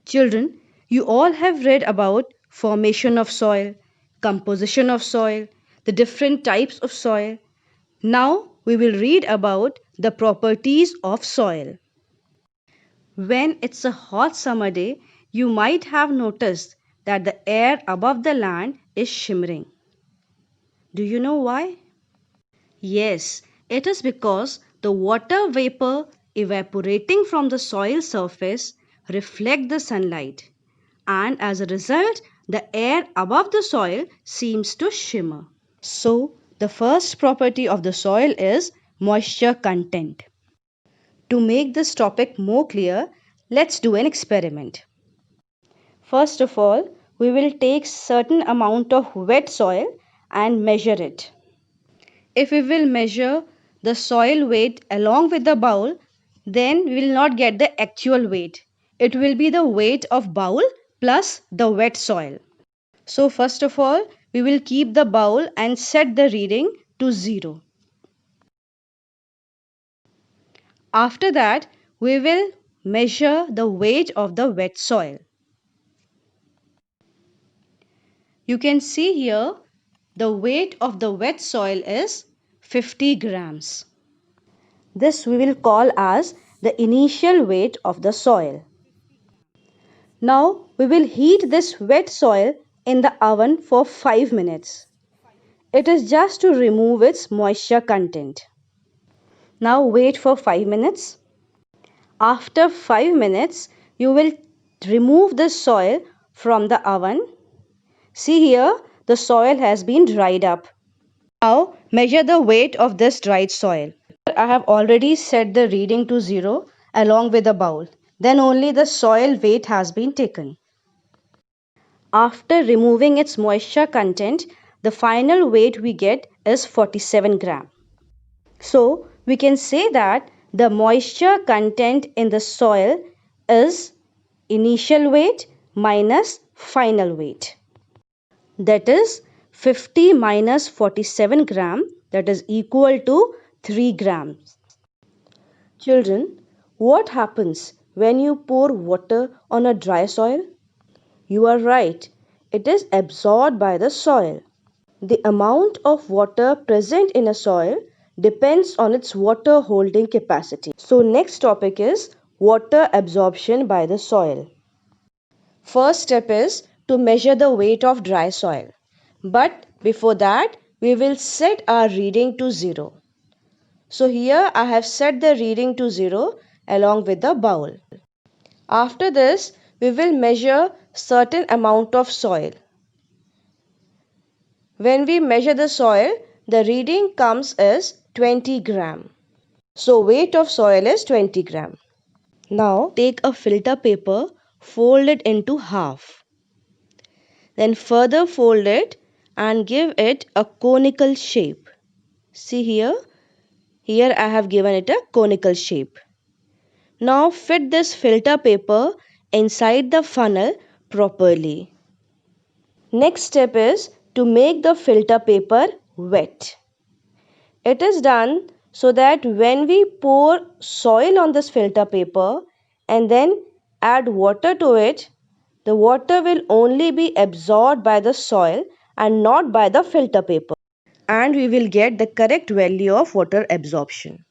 Children, you all have read about formation of soil, composition of soil, the different types of soil. Now we will read about the properties of soil. When it's a hot summer day, you might have noticed that the air above the land is shimmering. Do you know why? Yes, it is because the water vapor evaporating from the soil surface reflect the sunlight, and as a result the air above the soil seems to shimmer. So the first property of the soil is moisture content. To make this topic more clear, let's do an experiment. First of all, we will take certain amount of wet soil and measure it. If we will measure the soil weight along with the bowl, then we will not get the actual weight. It will be the weight of bowl plus the wet soil. So first of all, we will keep the bowl and set the reading to 0. After that, we will measure the weight of the wet soil. You can see here the weight of the wet soil is 50 grams. This we will call as the initial weight of the soil. Now we will heat this wet soil in the oven for 5 minutes. It is just to remove its moisture content. Now wait for 5 minutes. After 5 minutes, you will remove the soil from the oven. See here, the soil has been dried up. Now measure the weight of this dried soil. I have already set the reading to 0 along with the bowl. Then only the soil weight has been taken. After removing its moisture content, the final weight we get is 47 gram. So we can say that the moisture content in the soil is initial weight minus final weight. That is 50 minus 47 gram, that is equal to 3 grams. Children, what happens when you pour water on a dry soil? You are right, it is absorbed by the soil. The amount of water present in a soil depends on its water holding capacity. So next topic is water absorption by the soil. First step is to measure the weight of dry soil. But before that, we will set our reading to 0. So here I have set the reading to 0 along with the bowl. After this, we will measure certain amount of soil. When we measure the soil, the reading comes as 20 gram. So weight of soil is 20 gram. Now take a filter paper, fold it into half. Then further fold it and give it a conical shape. See here, here I have given it a conical shape. Now fit this filter paper inside the funnel properly. Next step is to make the filter paper wet. It is done so that when we pour soil on this filter paper and then add water to it, the water will only be absorbed by the soil and not by the filter paper. And we will get the correct value of water absorption.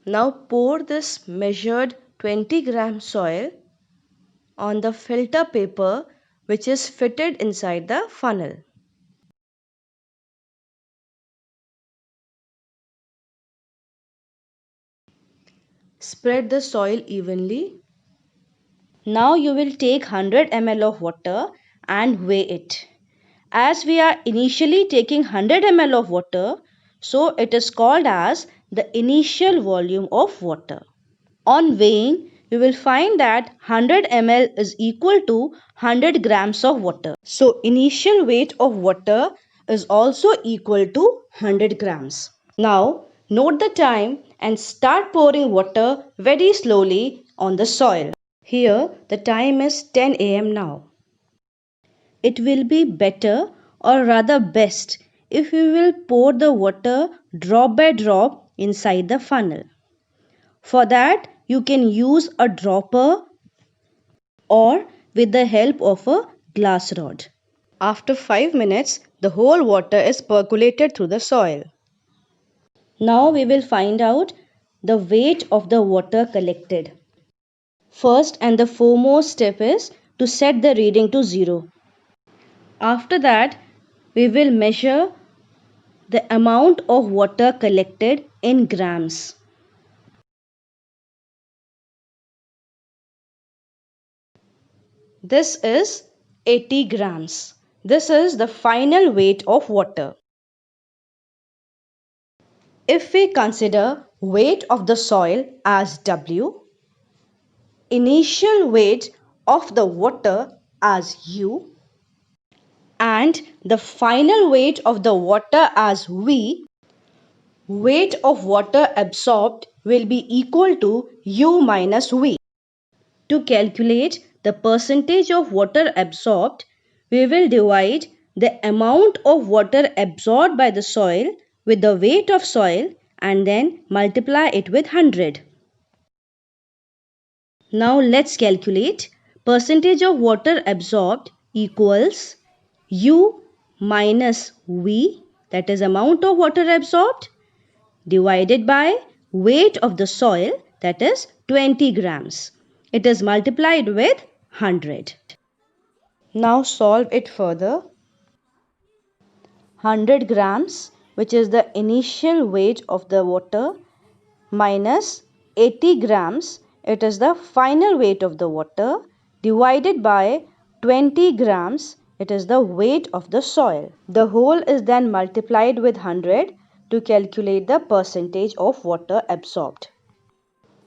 Now pour this measured 20 gram soil on the filter paper which is fitted inside the funnel. Spread the soil evenly. Now you will take 100 ml of water and weigh it. As we are initially taking 100 ml of water, so it is called as the initial volume of water. On weighing, you will find that 100 ml is equal to 100 grams of water. So initial weight of water is also equal to 100 grams. Now note the time and start pouring water very slowly on the soil. Here the time is 10 am now. It will be better or rather best if you will pour the water drop by drop inside the funnel. For that you can use a dropper or with the help of a glass rod. After 5 minutes, the whole water is percolated through the soil. Now we will find out the weight of the water collected. First and the foremost step is to set the reading to 0. After that, we will measure the amount of water collected in grams. This is 80 grams. This is the final weight of water. If we consider weight of the soil as W, initial weight of the water as U, and the final weight of the water as V, weight of water absorbed will be equal to U minus V. To calculate the percentage of water absorbed, we will divide the amount of water absorbed by the soil with the weight of soil and then multiply it with 100. Now let's calculate percentage of water absorbed equals U minus V, that is amount of water absorbed, divided by weight of the soil, that is 20 grams. It is multiplied with 100. Now solve it further. 100 grams, which is the initial weight of the water, minus 80 grams, it is the final weight of the water, divided by 20 grams, it is the weight of the soil. The whole is then multiplied with 100 to calculate the percentage of water absorbed.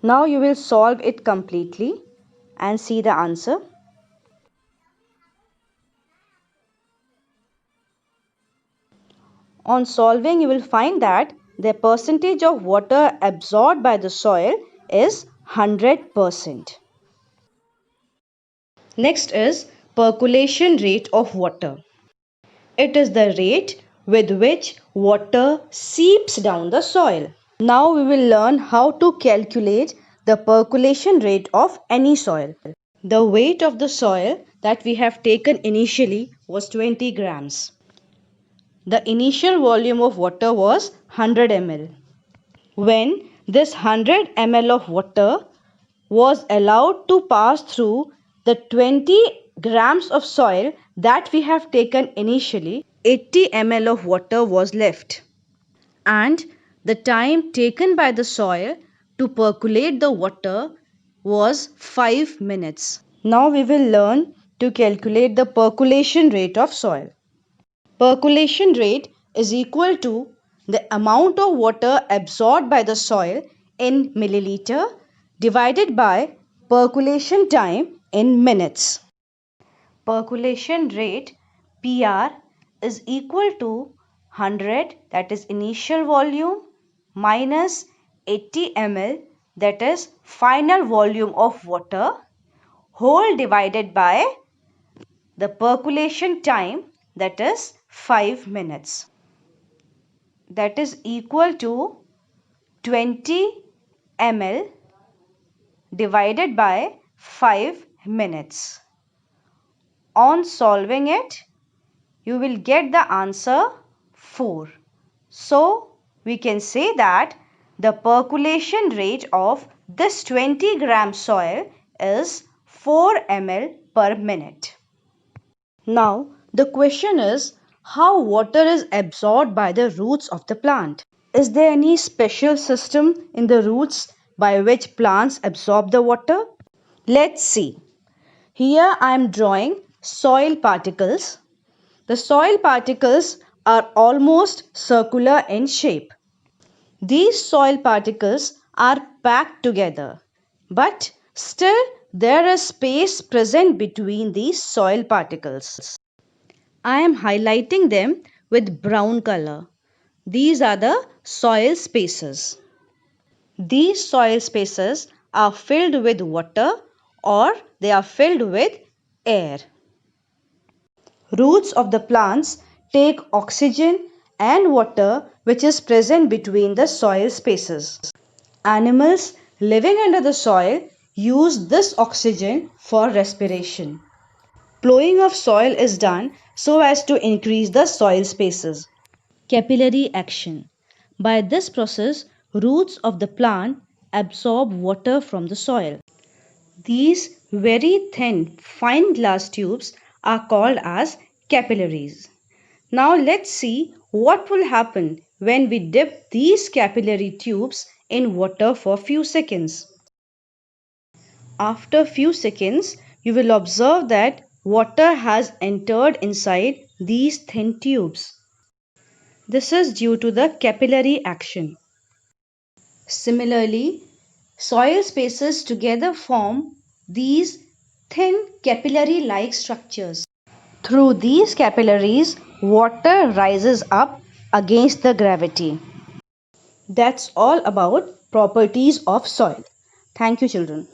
Now you will solve it completely and see the answer. On solving, you will find that the percentage of water absorbed by the soil is 100%. Next is percolation rate of water. It is the rate with which water seeps down the soil. Now we will learn how to calculate the percolation rate of any soil. The weight of the soil that we have taken initially was 20 grams. The initial volume of water was 100 ml. When this 100 ml of water was allowed to pass through the 20 grams of soil that we have taken initially, 80 ml of water was left. And the time taken by the soil to percolate the water was 5 minutes. Now we will learn to calculate the percolation rate of soil. Percolation rate is equal to the amount of water absorbed by the soil in milliliter divided by percolation time in minutes. Percolation rate PR is equal to 100, that is initial volume, minus 80 ml, that is final volume of water, whole divided by the percolation time, that is 5 minutes. That is equal to 20 ml divided by 5 minutes. On solving it, you will get the answer 4. So, we can say that the percolation rate of this 20 gram soil is 4 ml per minute. Now, the question is how water is absorbed by the roots of the plant. Is there any special system in the roots by which plants absorb the water? Let's see. Here I am drawing soil particles. The soil particles are almost circular in shape. These soil particles are packed together, but still there is space present between these soil particles. I am highlighting them with brown color. These are the soil spaces. These soil spaces are filled with water or they are filled with air. Roots of the plants take oxygen and water which is present between the soil spaces. Animals living under the soil use this oxygen for respiration. Plowing of soil is done so as to increase the soil spaces. Capillary action. By this process, roots of the plant absorb water from the soil. These very thin, fine glass tubes are called as capillaries. Now let's see what will happen when we dip these capillary tubes in water for few seconds. After few seconds, you will observe that water has entered inside these thin tubes. This is due to the capillary action. Similarly, soil spaces together form these thin capillary-like structures. Through these capillaries, water rises up against the gravity. That's all about properties of soil. Thank you, children.